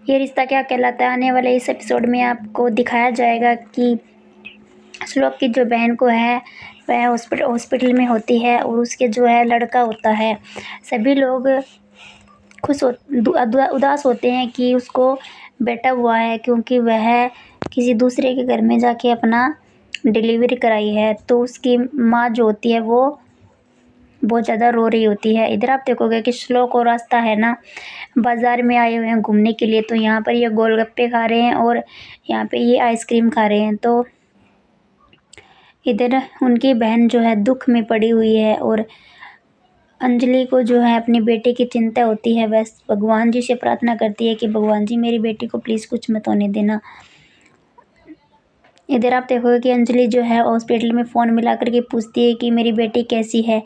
ये रिश्ता क्या कहलाता है आने वाले इस एपिसोड में आपको दिखाया जाएगा कि श्लोक की जो बहन को है वह हॉस्पिटल में होती है और उसके जो है लड़का होता है। सभी लोग उदास होते हैं कि उसको बेटा हुआ है, क्योंकि वह किसी दूसरे के घर में जाके अपना डिलीवरी कराई है। तो उसकी माँ जो होती है वो बहुत ज़्यादा रो रही होती है। इधर आप देखोगे कि श्लोक और रास्ता है ना बाज़ार में आए हुए हैं घूमने के लिए। तो यहाँ पर ये गोलगप्पे खा रहे हैं और यहाँ पे ये आइसक्रीम खा रहे हैं। तो इधर उनकी बहन जो है दुख में पड़ी हुई है और अंजलि को जो है अपनी बेटी की चिंता होती है। वह भगवान जी से प्रार्थना करती है कि भगवान जी मेरी बेटी को प्लीज़ कुछ मत होने देना। इधर आप देखोगे कि अंजलि जो है हॉस्पिटल में फ़ोन मिला करके पूछती है कि मेरी बेटी कैसी है,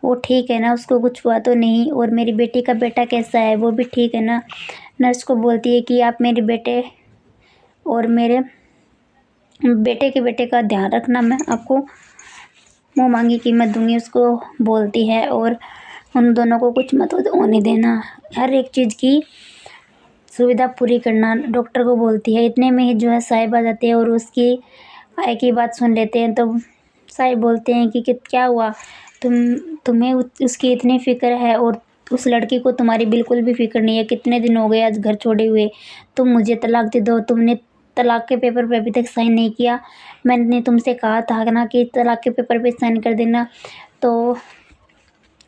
वो ठीक है ना, उसको कुछ हुआ तो नहीं, और मेरी बेटी का बेटा कैसा है, वो भी ठीक है ना। नर्स को बोलती है कि आप मेरे बेटे और मेरे बेटे के बेटे का ध्यान रखना, मैं आपको मुँह मांगी कीमत दूंगी, उसको बोलती है। और उन दोनों को कुछ मत होने देना, हर एक चीज़ की सुविधा पूरी करना डॉक्टर को बोलती है। इतने में ही जो है साहिब आ जाते हैं और उसकी एक ही बात सुन लेते हैं। तो साहिब बोलते हैं कि क्या हुआ, तुम्हें उसकी इतनी फ़िक्र है और उस लड़की को तुम्हारी बिल्कुल भी फ़िक्र नहीं है। कितने दिन हो गए आज घर छोड़े हुए, तुम मुझे तलाक दे दो। तुमने तलाक के पेपर पे अभी तक साइन नहीं किया। मैंने तुमसे कहा था ना कि तलाक के पेपर पे साइन कर देना, तो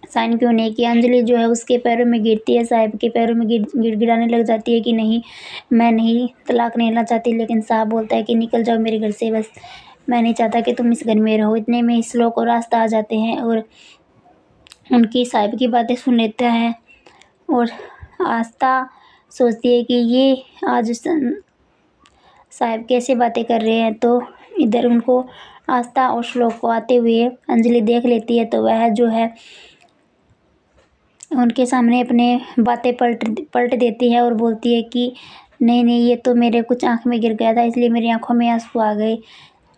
साइन क्यों नहीं किया। अंजलि जो है उसके पैरों में गिरती है, साहिब के पैरों में गिड़गिड़ाने लग जाती है कि नहीं, मैं नहीं तलाक नहीं लेना चाहती। लेकिन साहब बोलता है कि निकल जाओ मेरे घर से, बस मैं नहीं चाहता कि तुम इस घर में रहो। इतने में श्लोक और रास्ता आ जाते हैं और उनकी साहिब की बातें सुन लेता है। और आस्था सोचती है कि ये आज साहिब कैसे बातें कर रहे हैं। तो इधर उनको आस्था और श्लोक को आते हुए अंजलि देख लेती है। तो वह जो है उनके सामने अपने बातें पलट देती है और बोलती है कि नहीं नहीं, ये तो मेरे कुछ आँख में गिर गया था, इसलिए मेरी आँखों में आंसू आ गए।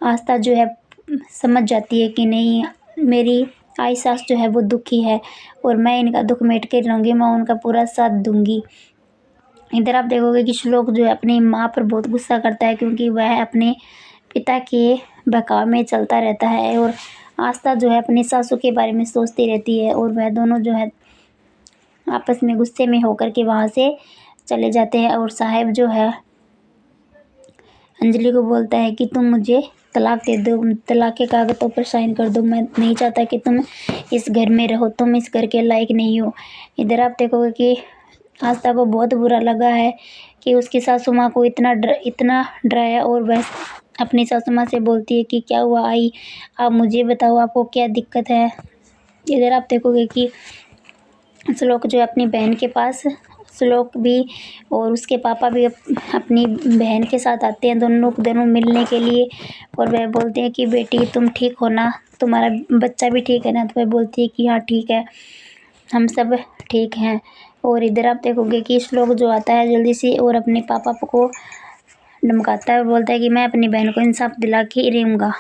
आस्था जो है समझ जाती है कि नहीं, मेरी आई सास जो है वो दुखी है और मैं इनका दुख मिट के रहूँगी, मैं उनका पूरा साथ दूंगी। इधर आप देखोगे कि श्लोक जो है अपनी माँ पर बहुत गुस्सा करता है, क्योंकि वह अपने पिता के बहकाव में चलता रहता है। और आस्था जो है अपनी सासू के बारे में सोचती रहती है और वह दोनों जो है आपस में गुस्से में होकर के वहाँ से चले जाते हैं। और साहिब जो है अंजलि को बोलता है कि तुम मुझे तलाक दे दो, तलाक के कागज़ों पर साइन कर दो, मैं नहीं चाहता कि तुम इस घर में रहो, तुम इस घर के लायक नहीं हो। इधर आप देखोगे कि आस्था को बहुत बुरा लगा है कि उसकी सासू माँ को इतना डराया। और वह अपनी सासू माँ से बोलती है कि क्या हुआ आई, आप मुझे बताओ, आपको क्या दिक्कत है। इधर आप देखोगे कि श्लोक जो है अपनी बहन के पास, श्लोक भी और उसके पापा भी अपनी बहन के साथ आते हैं, दोनों मिलने के लिए। और वह बोलते हैं कि बेटी तुम ठीक हो ना, तुम्हारा बच्चा भी ठीक है ना। तो वह बोलती है कि हाँ ठीक है, हम सब ठीक हैं। और इधर आप देखोगे कि श्लोक जो आता है जल्दी से और अपने पापा को धमकाता है और बोलता है कि मैं अपनी बहन को इंसाफ दिला के ही रहूँगा।